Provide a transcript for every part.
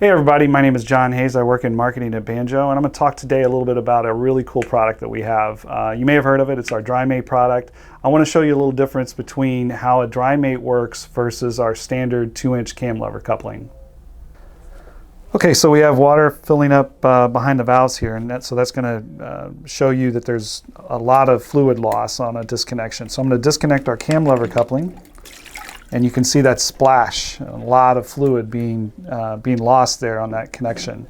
Hey everybody, my name is John Hayes. I work in marketing at Banjo, and I'm going to talk today a little bit about a really cool product that we have. You may have heard of it. It's our Dry-Mate product. I want to show you a little difference between how a Dry-Mate works versus our standard 2-inch cam lever coupling. Okay, so we have water filling up behind the valves here, and so that's going to show you that there's a lot of fluid loss on a disconnection. So I'm going to disconnect our cam lever coupling. And you can see that splash, a lot of fluid being lost there on that connection.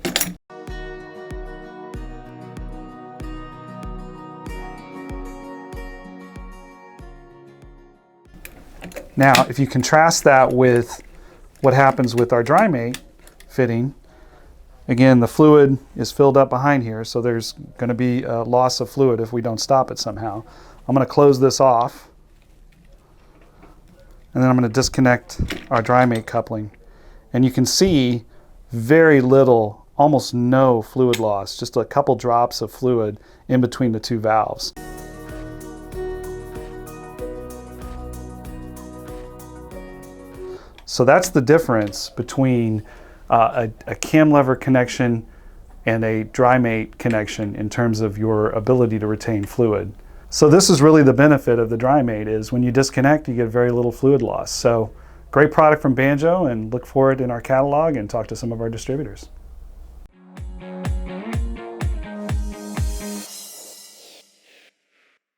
Now, if you contrast that with what happens with our Dry-Mate fitting, again, the fluid is filled up behind here, so there's going to be a loss of fluid if we don't stop it somehow. I'm going to close this off. And then I'm going to disconnect our Dry-Mate coupling. And you can see very little, almost no fluid loss, just a couple drops of fluid in between the two valves. So that's the difference between a cam lever connection and a Dry-Mate connection in terms of your ability to retain fluid. So this is really the benefit of the Dry-Mate, is when you disconnect, you get very little fluid loss. So great product from Banjo, and look for it in our catalog and talk to some of our distributors.